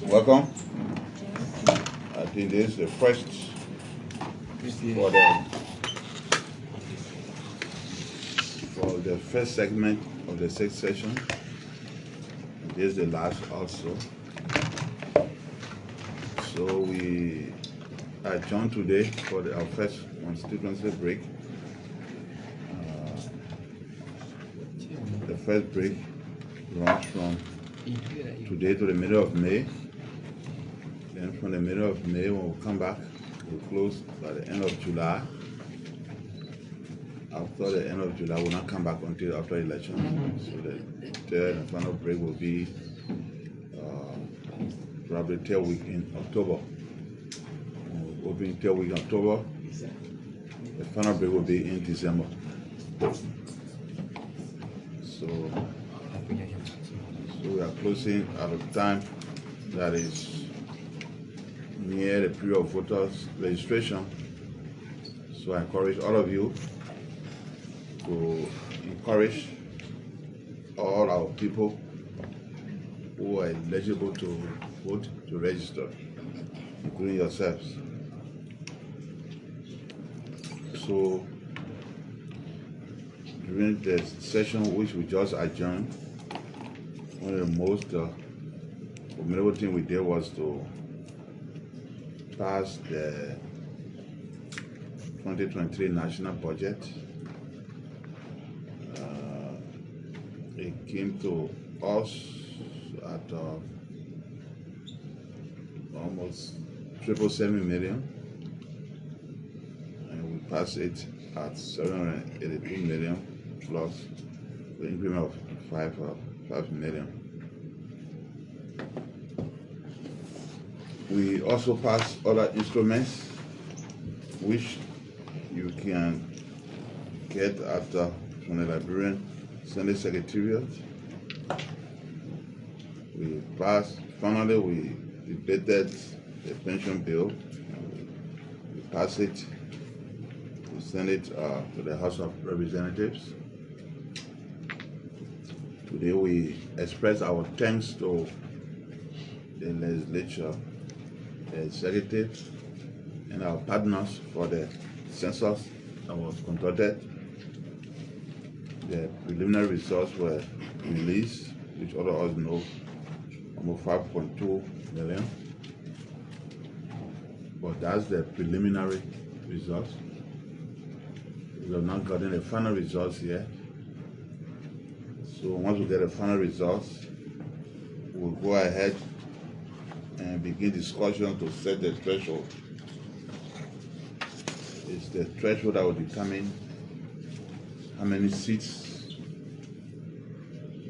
Welcome. I think this is the first for the first segment of the sixth session. This is the last also. So we adjourn today for our first constituency break. The first break runs from today to the middle of May. Then from the middle of May, when we come back, we'll close by the end of July. After the end of July, we'll not come back until after election. So the third and final break will be probably third week in October. We'll be in third week in October. The final break will be in December. So we are closing at a time that is near the period of voters registration. So I encourage all of you to encourage all our people who are eligible to vote to register, including yourselves. So during the session which we just adjourned, one of the most formidable thing we did was to pass the 2023 national budget. It came to us at almost 777 million, and we passed it at 782 million plus the increment of 5 million. We also passed other instruments which you can get from the Liberian Senate Secretariat. We passed, finally we debated the pension bill. We passed it. We sent it to the House of Representatives. Today we express our thanks to the legislature, the executive, and our partners for the census that was conducted. The preliminary results were released, which all of us know, almost 5.2 million. But that's the preliminary results. We have not gotten the final results yet. So once we get the final results, we'll go ahead and begin discussion to set the threshold. It's the threshold that will determine how many seats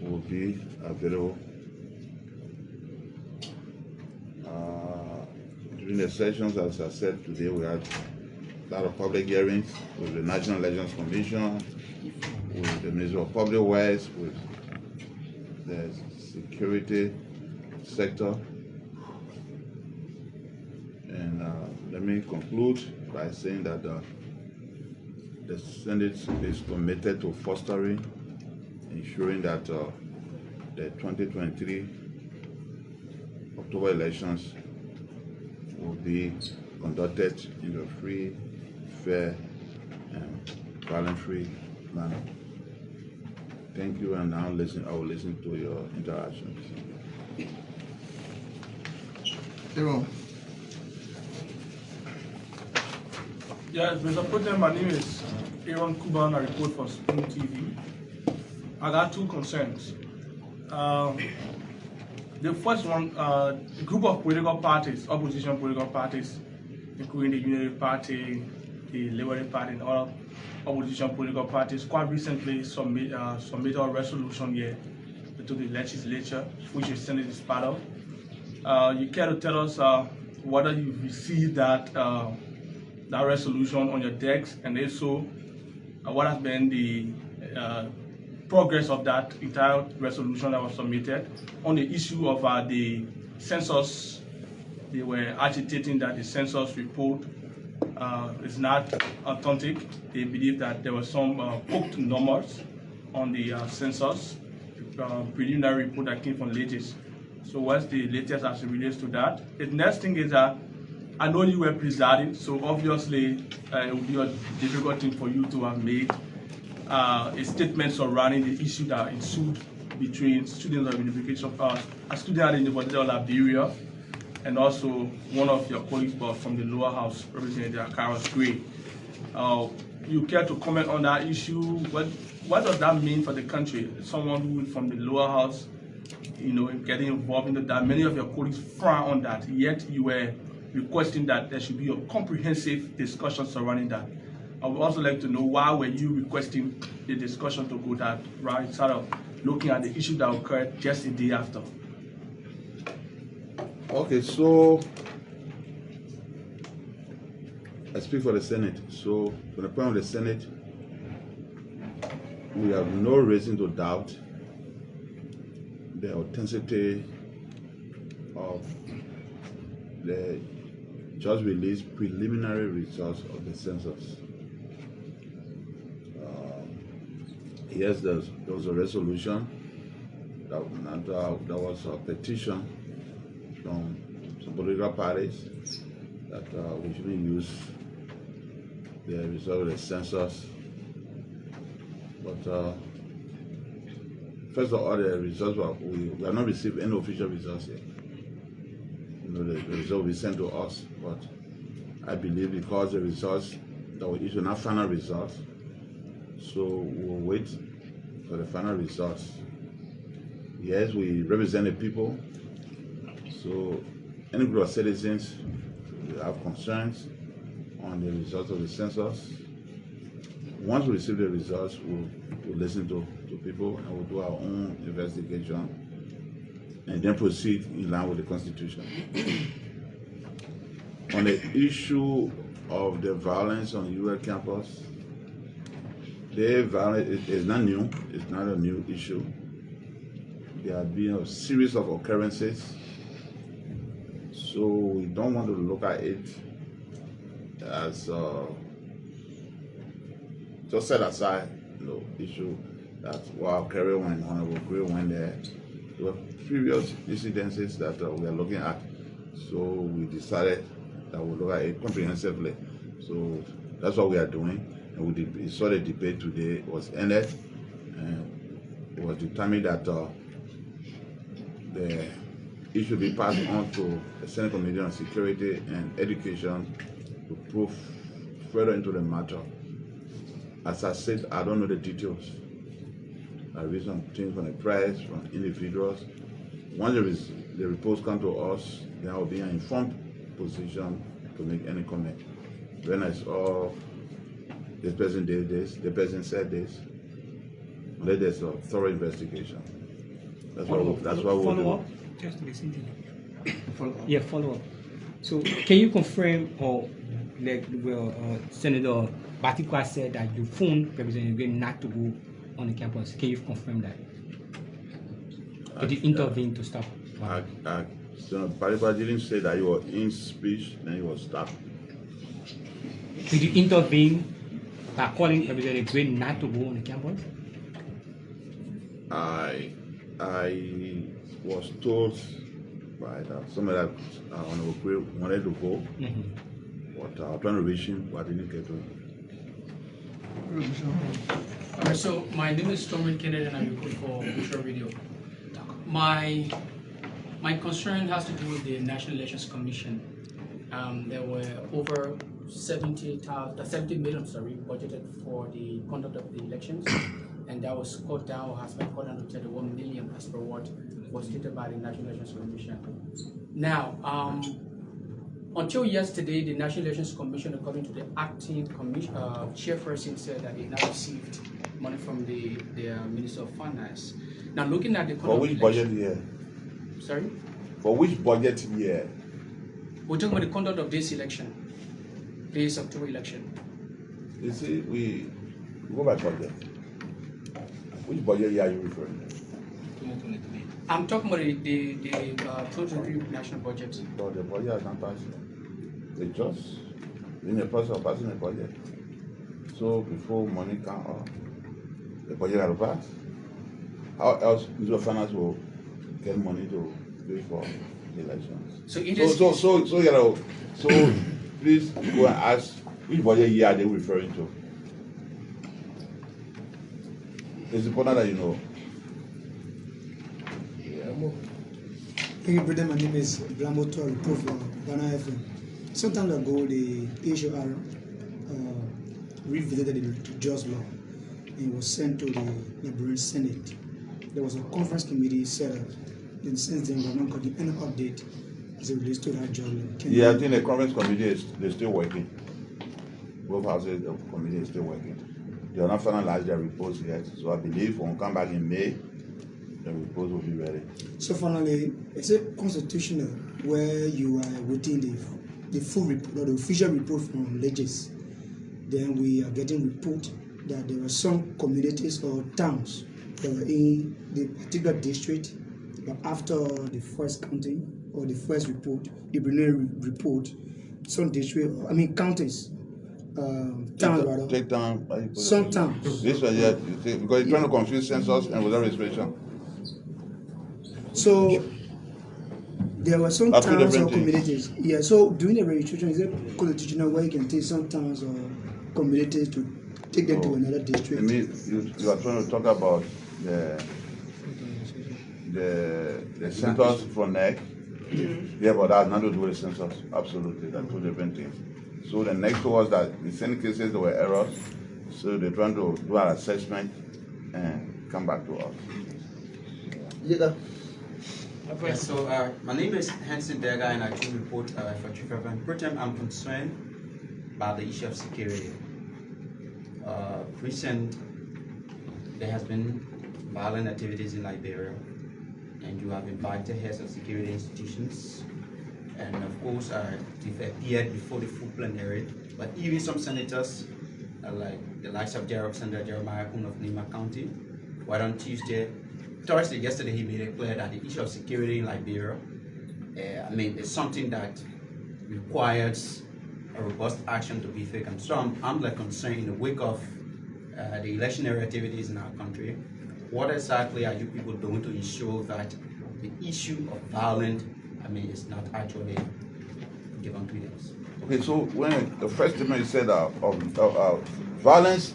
will be available. During the sessions, as I said today, we had a lot of public hearings with the National Elections Commission, with the Ministry of Public Works, with the security sector. And let me conclude by saying that the Senate is committed to fostering, ensuring that the 2023 October elections will be conducted in a free, fair, and violence-free manner. Thank you, and now I will listen to your interactions. Yes, Mr. President, my name is Aaron Kuban. I report for Spoon TV. I got two concerns. The first one, a group of political parties, opposition political parties, including the Unity Party, the Liberty Party, and other opposition political parties, quite recently submitted a resolution here to the legislature, which the Senate is part of. You care to tell us whether you received that resolution on your decks, and if so, what has been the progress of that entire resolution that was submitted on the issue of the census? They were agitating that the census report is not authentic. They believe that there were some poked numbers on the census preliminary report that came from Legis. So what's the latest as it relates to that? The next thing is that I know you were presiding, so obviously it would be a difficult thing for you to have made a statement surrounding the issue that ensued between students of unification, a student at the University of Liberia, and also one of your colleagues from the lower house, Representative Carlos Gray. You care to comment on that issue? What does that mean for the country? Someone who is from the lower house, getting involved in that. Many of your colleagues frown on that, yet you were requesting that there should be a comprehensive discussion surrounding that. I would also like to know why were you requesting the discussion to go that route instead of looking at the issue that occurred just a day after? Okay, so I speak for the Senate. So from the point of the Senate, we have no reason to doubt the authenticity of the just released preliminary results of the census. Yes, there was a resolution that was a petition from some political parties that we shouldn't use the result of the census. But first of all, the results we have not received any official results yet. The results will be sent to us, but I believe because the results that we issue are not final results, so we'll wait for the final results. Yes, we represent the people, so any group of citizens will have concerns on the results of the census. Once we receive the results, we'll listen to people and we'll do our own investigation and then proceed in line with the Constitution. On the issue of the violence on the UL campus, the violence is not new. It's not a new issue. There have been a series of occurrences, so we don't want to look at it as just set aside issue that Kerry went, Honorable Gray went there. There were previous incidences that we are looking at, so we decided that we'll look at it comprehensively. So that's what we are doing. And we saw the debate today was ended, and it was determined that the issue be passed on to the Senate Committee on Security and Education to probe further into the matter. As I said, I don't know the details. I read some things from the press, from individuals. Once the reports come to us, then I will be in an informed position to make any comment. When I saw this person did this, the person said this, unless there's a thorough investigation. That's what we'll do. Follow up? Just listen to you. Follow up. Yeah, follow up. So can you confirm, or Senator Batikwa said that you phoned Representative Gray not to go on the campus. Can you confirm that? Did you intervene to stop? Senator Batikwa didn't say that you were in speech, then you were stopped. Did you intervene by calling Representative Gray not to go on the campus? I was told by somebody that Honorable Gray wanted to go, but I was trying to reach him, but I didn't get to him. Alright, so my name is Stormy Kennedy and I report for Quater Radio. My concern has to do with the National Elections Commission. There were over 70 million budgeted for the conduct of the elections, and that was cut down, has been cut down to 31 million as per what was stated by the National Elections Commission. Now, until yesterday, the National Elections Commission, according to the acting chairperson, said that they had not received money from the Minister of Finance. Now, looking at the for which budget year? Sorry? For which budget year? We're talking about the conduct of this election, this October election. You see, we go by budget. Which budget year are you referring to? I'm talking about the 2023 national budget. But the budget has not passed. They just in the process of passing the budget. So before money come out, the budget has to pass. How else Minister of Finance will get money to before the elections. So it is. So please go and ask which budget year are they referring to. It's important that you know. Thank you, brother. My name is Blambo to report for Ghana FM. Some time ago, the HOR revisited the JOS law and was sent to the Liberian Senate. There was a conference committee set up, and since then, we have not gotten any update as it relates to that JOS law. I think the conference committee they're still working. Both houses of the committee is still working. They have not finalized their reports yet, so I believe when we come back in May, the report will be ready. So finally, it's a constitutional where you are waiting the full report or the official report from Legis. Then we are getting report that there were some communities or towns that were in the particular district, but after the first counting or the first report, the preliminary report, some counties, towns rather. Take down. Some towns. This one, yeah, because you're trying to confuse census and without registration. So there were some towns or communities. Yeah. So doing the registration is it constitutional where you can take some towns or communities to take them to another district? I mean, you are trying to talk about the census for NEC. Yeah, but that has nothing to do with the census. Absolutely, that's two different things. So the next was that in some cases there were errors. So they're trying to do an assessment and come back to us. Yeah. Okay, so my name is Hanson Dega and I do report for Chief Reverend Protem. I'm concerned about the issue of security. There has been violent activities in Liberia, and you have invited heads of security institutions, and of course they've appeared before the full plenary, but even some senators, like the likes of Senator Jeremiah Kuhn of Nima County, right on Thursday, yesterday, he made it clear that the issue of security in Liberia, it's something that requires a robust action to be taken. So I'm like concerned in the wake of the electionary activities in our country. What exactly are you people doing to ensure that the issue of violence, is not actually given credence? Okay, so when the first statement you said violence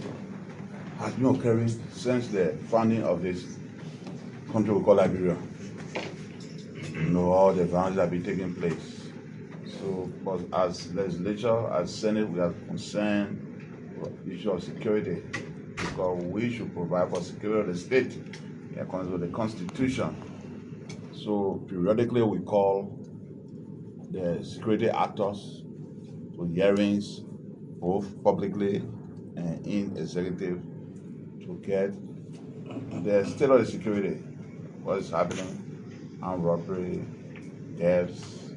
has been occurring since the founding of this country we call Liberia. You know, all the violence that have been taking place. So, but as legislature, as Senate, we are concerned with the issue of security because we should provide for security of the state in accordance with the Constitution. So, periodically, we call the security actors to hearings, both publicly and in executive, to get the state of the security. What is happening, armed robbery, deaths,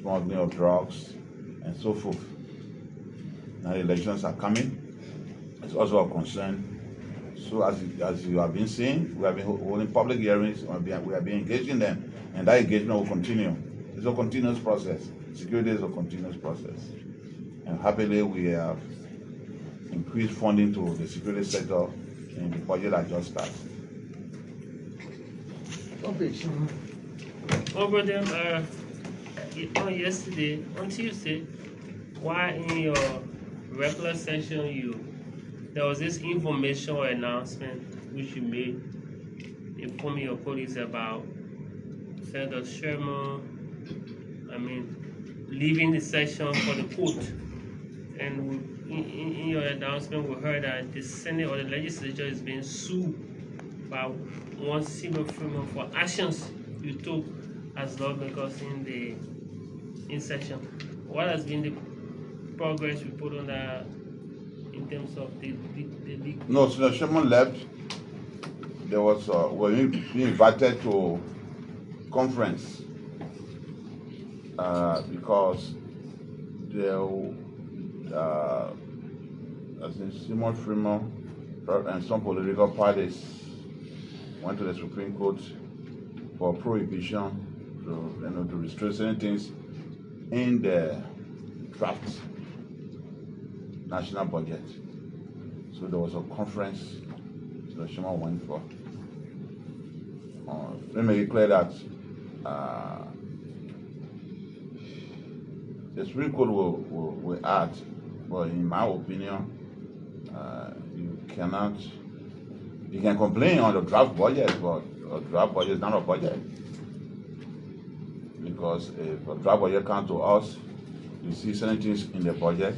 smuggling of drugs, and so forth. Now the elections are coming. It's also a concern. So as you have been seeing, we have been holding public hearings, we have been engaging them, and that engagement will continue. It's a continuous process. Security is a continuous process. And happily we have increased funding to the security sector in the budget that just started. Over them, on Tuesday, while in your regular session, there was this information or announcement which you made informing your colleagues about Senator Sherman, leaving the session for the court. And in your announcement, we heard that the Senate or the legislature is being sued by one Simon Freeman for actions you took as lawmakers in session. What has been the progress report on that in terms of the No, Senator Sherman left. There was we invited to conference because as in Simon Freeman and some political parties went to the Supreme Court for prohibition to restrict certain things in the draft national budget. So there was a conference that Shema went for. Let me make it clear that the Supreme Court will act, but in my opinion, you can complain on the draft budget, but a draft budget is not a budget. Because if a draft budget comes to us, you see certain things in the budget.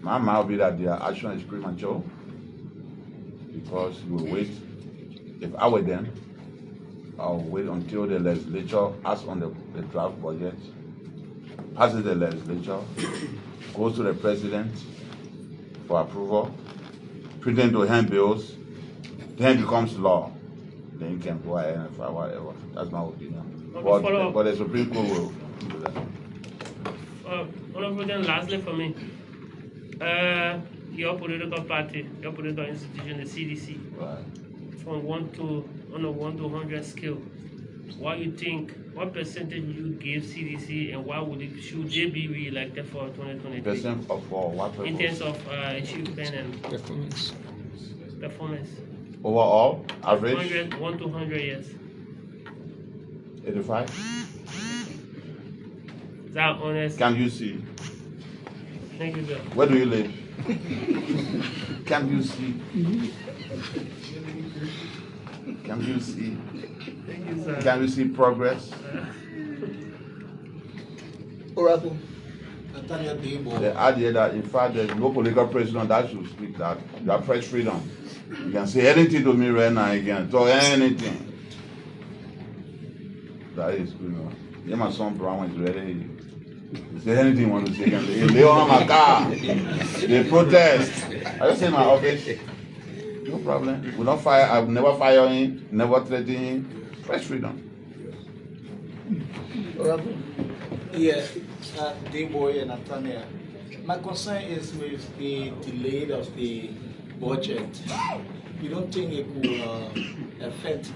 My mind will be that their action is premature, because you will wait. If I were them, I'll wait until the legislature acts on the draft budget, passes the legislature, goes to the president for approval, pretend to hand bills, then it becomes law. Then you can go ahead and file whatever. That's my opinion. But the Supreme Court will do that. Then lastly for me, your political party, your political institution, the CDC, Right. from 1 to 100 scale, what percentage you give CDC, and why should they be re-elected for 2023? Percent of for what purpose? In terms of achievement and Performance. performance. Overall, average 1 to 100 years. 85. Is that honest? Can you see? Thank you, sir. Where do you live? Can you see? Can you see? Thank you, sir. Can you see progress? Oracle. Nathaniel Debo. The idea that in fact there's no political president that should speak that you have press freedom. You can say anything to me right now, you can talk anything. That is good enough. Yeah, my son Brown is ready. He say anything you want to say, you can say, hey, lay on my car. They protest. I just say in my office, no problem. We'll not fire, I will never fire him, never threaten him. Press freedom. Oracle. Yeah, Debo and Nathaniel. My concern is with the delay of the budget. You don't think it will affect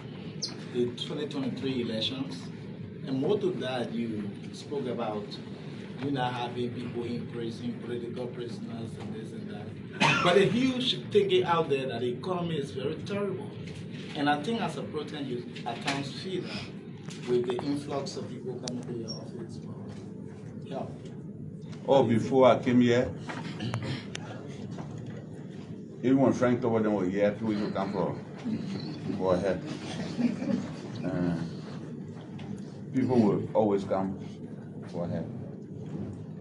the 2023 elections? And more to that, you spoke about you not having people in prison, political prisoners, and this and that. But a huge thing out there that the economy is very terrible. And I think as a protest, you at times feel that with the influx of people coming to your office for help. Oh, before I came here, even when Frank told them was here, 2 weeks to come for help. People will always come for help.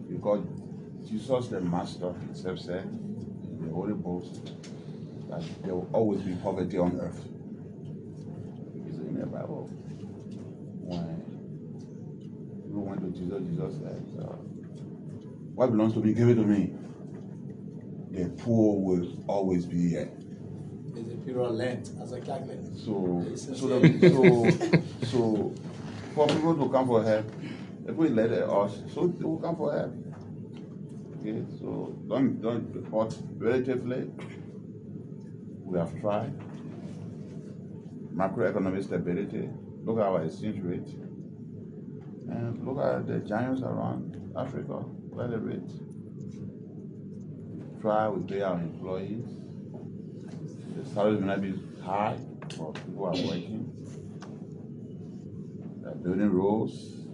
Because Jesus the Master himself said in the Holy Post that there will always be poverty on earth. It's in the Bible. When people went to Jesus, Jesus said, what belongs to me, give it to me. The poor will always be here. It's a period of Lent, as I calculate. So for people to come for help, if we let us, so they will come for help. Okay, so don't report relatively. We have tried. Macroeconomic stability. Look at our exchange rate. And look at the giants around Africa, where the rate. Try, we pay our employees. The salaries may not be high, but people are working. They're building roads,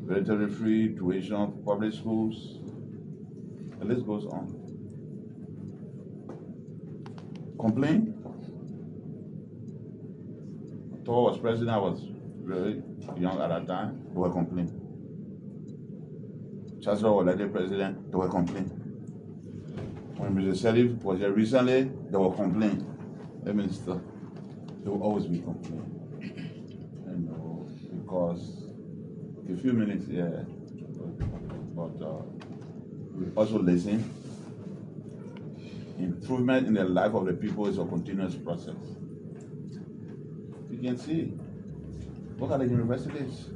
relatively free tuition of public schools. The list goes on. Complain. Thor was president, I was really young at that time, they were complaining. Chancellor was elected president, they were complaining. When Mr. Salif was here recently, they were complaining. The minister, they will always be complaining. You know, because a few minutes here, but we also listen. Improvement in the life of the people is a continuous process. You can see, look at the universities.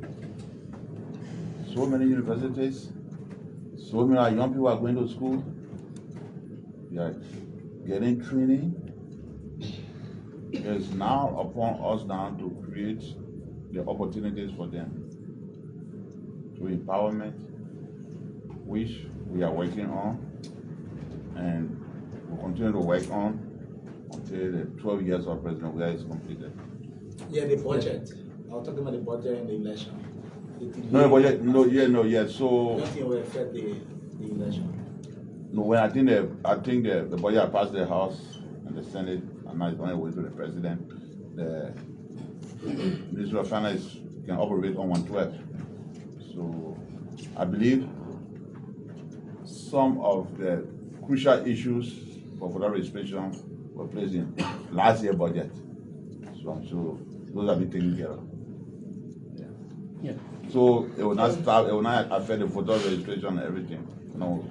So many universities, so many young people are going to school. They are getting training. It is now upon us now to create the opportunities for them. Through empowerment, which we are working on and will continue to work on. until the 12 years of President where is completed. Yeah, the budget. I was talking about the budget and the election. No, the budget, no, yeah, no, yeah. So nothing will affect the election. no, when I think the budget passed the House and the Senate, and now it's on the way to the President. The Ministry of Finance can operate on 112. So I believe some of the crucial issues for voter registration were placed in last year's budget. So I'm sure those have been taken care of. Yeah. So it will not stop, it will not affect the voter registration and everything. No.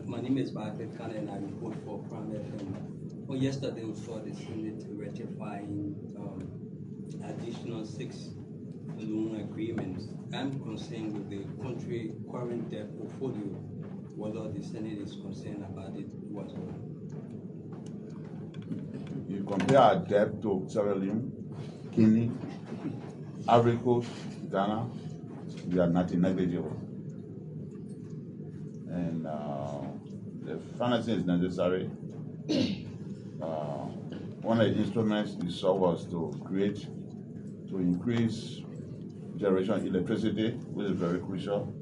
My name is Bartlett Khan and I report for Prime FM. Well, yesterday we saw the Senate ratifying additional 6 loan agreements. I'm concerned with the country current debt portfolio, whether the Senate is concerned about it as well. You compare our debt to Sierra Leone, Guinea, Ivory Coast, Ghana, we are nothing negligible. And the financing is necessary. One of the instruments we saw was to increase generation of electricity, which is very crucial,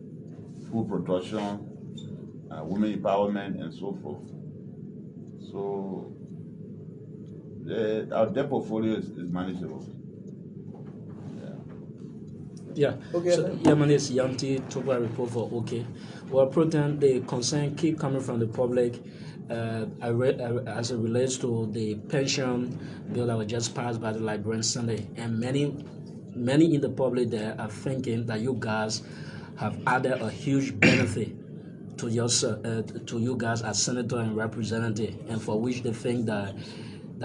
food production, women empowerment, and so forth. So our debt portfolio is manageable. Yeah. Okay. So, yeah, my name is Yanti Toba report for OK. Well, Proton, the concern keep coming from the public. As it relates to the pension bill that was just passed by the Liberian Senate, and many in the public there are thinking that you guys have added a huge benefit to you guys as senator and representative, and for which they think that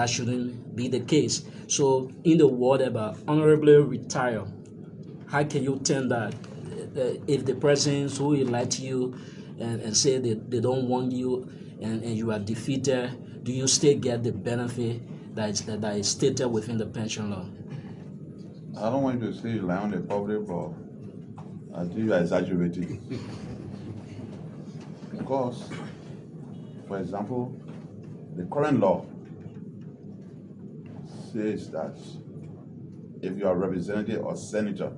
shouldn't be the case. So, in the word about honorably retire, how can you tell that if the persons who elect you and say they don't want you and you are defeated, do you still get the benefit that is stated within the pension law? I don't want you to say you lie on the public, but I think you are exaggerating. Because, for example, the current law says that if you are a representative or senator,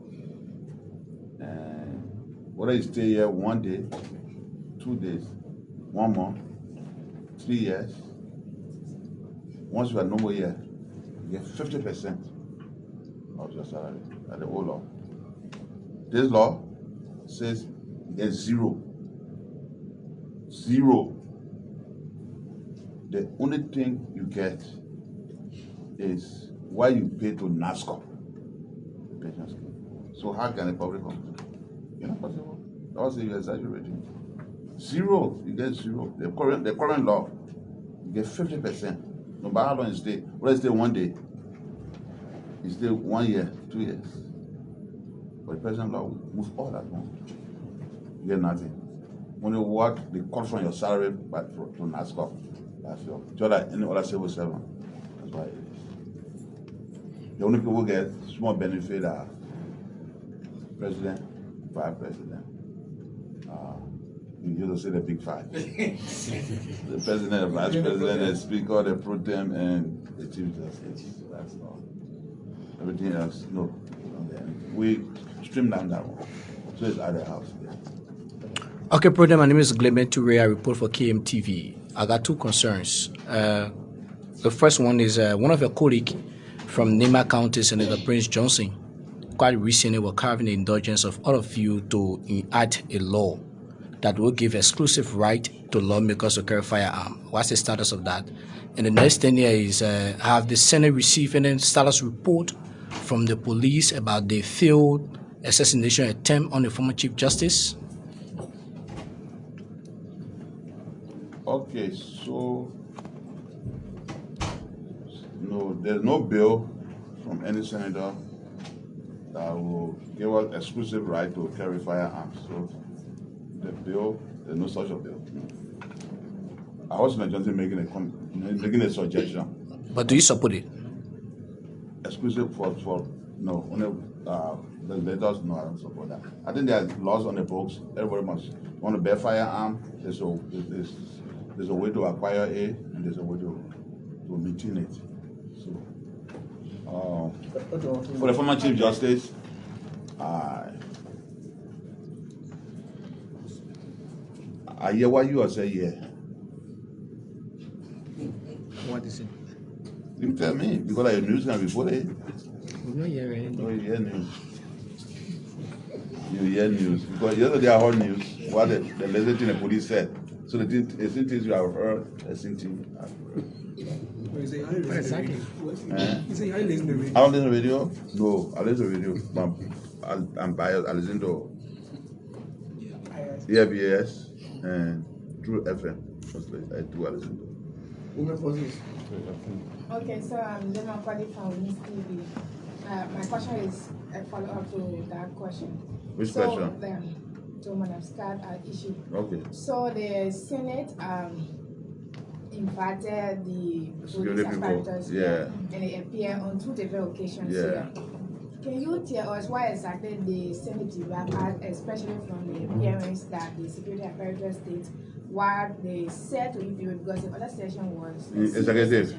and whether you stay here 1 day, 2 days, 1 month, 3 years, once you are no more here, you get 50% of your salary at the old law. This law says you get zero. The only thing you get is what you pay to NASCO, the pension scheme. So how can the public come? It's not possible. I would say you're exaggerating. Zero, you get zero. The current law, you get 50%. No matter how long you stay. Whether you stay 1 day, you stay 1 year, 2 years. But the present law will move all at once. You get nothing. Only what they cut from your salary but to NASCO. That's your just like any other civil servant. That's why it is. The only people who get small benefit are president, vice president. You used to say the big five. The president, the vice president, the speaker, the pro tem, and the chief justice. That's all. Everything else, no. We streamline that one. So it's at the house. Yeah. Okay, President, my name is Clement Toure. I report for KMTV. I got 2 concerns. The first one is one of your colleagues from Nema County, Senator Prince Johnson, quite recently were carving the indulgence of all of you to enact a law that will give exclusive right to lawmakers to carry firearm. What's the status of that? And the next thing here is, have the Senate received any status report from the police about the failed assassination attempt on the former Chief Justice? Okay, so no, there's no bill from any senator that will give us exclusive right to carry firearms. So the bill, there's no such a bill. I was not just making a suggestion. But do you support it? Exclusive for no, only the letters, no, I don't support that. I think there's laws on the books. Everybody must want to bear firearm. There's a way to acquire it, and there's a way to to maintain it. So, for the former Chief Justice, I hear what you are saying here. What is it? You tell me, because I news can report it. We're not hearing anything. No, you hear news. You hear news. Because yesterday I heard news, what the latest thing the police said. So the same things you have heard, the same thing I've heard. What exactly? You say I listen to radio. I don't listen to radio? No, I listen to radio. I'm biased. I listen to EFBS and True FM. Mostly, I listen to. Okay, so I'm Lema Kwadi from Miss TV. My question is a follow-up to that question. Which question? To Madam Scott issue. Okay. So the Senate invited the Security police people, apparatus, yeah. and they appear on 2 different occasions. Yeah. Here. Can you tell us why exactly the Senate invited, especially from the appearance that the security apparatus states, what they said to you, because the other session was Executive.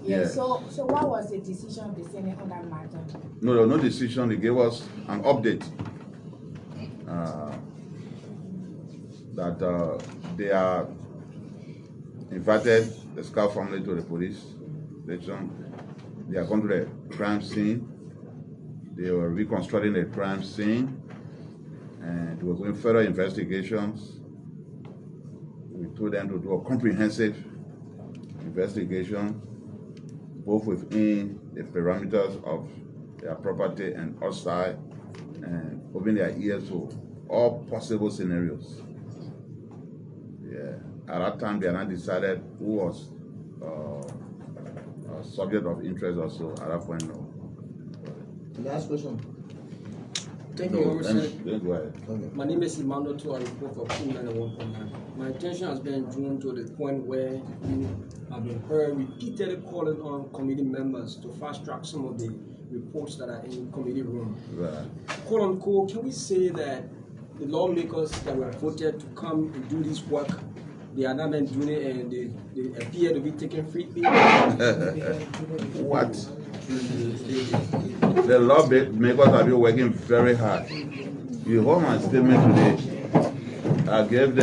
Yeah. Yeah. So what was the decision of the Senate on that matter? No, there was no decision. They gave us an update that they are invited the Scout family to the police station. They are going to the crime scene. They were reconstructing the crime scene, and they were doing further investigations. We told them to do a comprehensive investigation, both within the parameters of their property and outside, and open their ears to all possible scenarios. Yeah. At that time, they had not decided who was a subject of interest or so. At that point, no. Last question. Thank No, you, Officer. then go ahead. Okay. My name is Emmanuel to a report for Pool 91.9. My attention has been drawn to the point where you have been heard repeatedly calling on committee members to fast track some of the reports that are in committee room. Right. Quote unquote, can we say that the lawmakers that were voted to come and do this work, they are not been doing it and they appear to be taking free pay? What? The lawmakers have been working very hard. You hold my statement today. I gave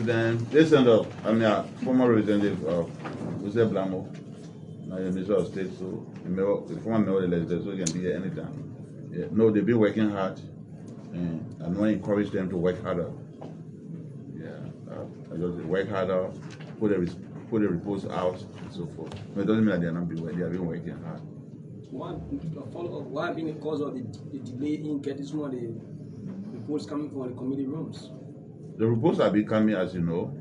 them, they sent up, a former representative of Mr. Blamo, now the Minister of State, so the former member of the legislature, so he can be here anytime. Yeah. No, they've been working hard, and I want to encourage them to work harder. Yeah, I just work harder, put the reports out, and so forth. But it doesn't mean that they are not been working, they have been working hard. Why have been the cause of the delay in getting some of the reports coming from the committee rooms? The reports have been coming, as you know,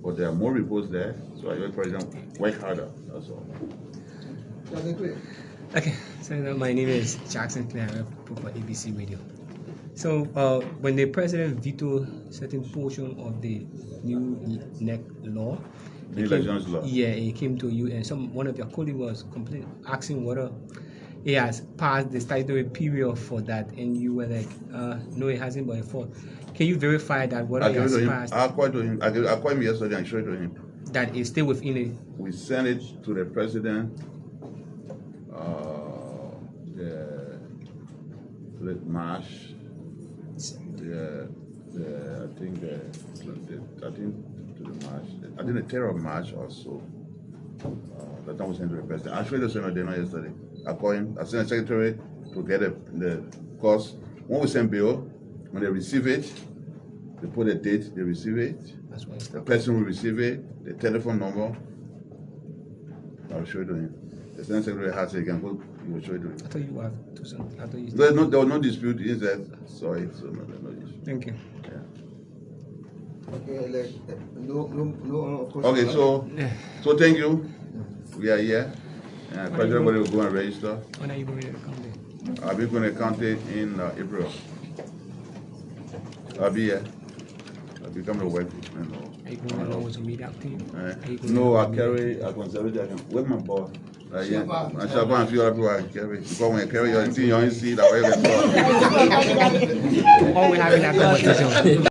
but there are more reports there, so I encourage them to work harder, that's all. Okay, so my name is Jackson Clare, I report for ABC Radio. So when the president vetoed certain portion of the new NEC law, The elections law. Yeah, it came to you, and one of your colleagues was asking whether it has passed the statutory period for that, and you were like, no, it hasn't, but it fought. Can you verify that whether it has passed? I'll call him yesterday and show it to him. That is still within it. We sent it to the president. March. I think the 3rd of March or so. That time we sent to the president. I showed the same day, not yesterday. I called him. I sent the secretary to get the course. When we send bill, when they receive it, they put a date, they receive it. That's why The person will receive it, the telephone number. I'll show it to him. The Senate Secretary has it, he can go, he will show it to him. I thought you have to send. I thought you. There was no dispute, he said, sorry, so no issue. Thank you. Yeah. Okay, no, of course. Okay, so thank you. We are here. Everybody will go and register. When are you going to come there? I'll be going to count it in April. I'll be here. I'll be coming to work. Are you going along with a media team? No, I conserve it. Where's my boy? Yeah. I shall go and feel people I carry. Because when I carry your thing, you don't see that way. Oh, we're having that conversation.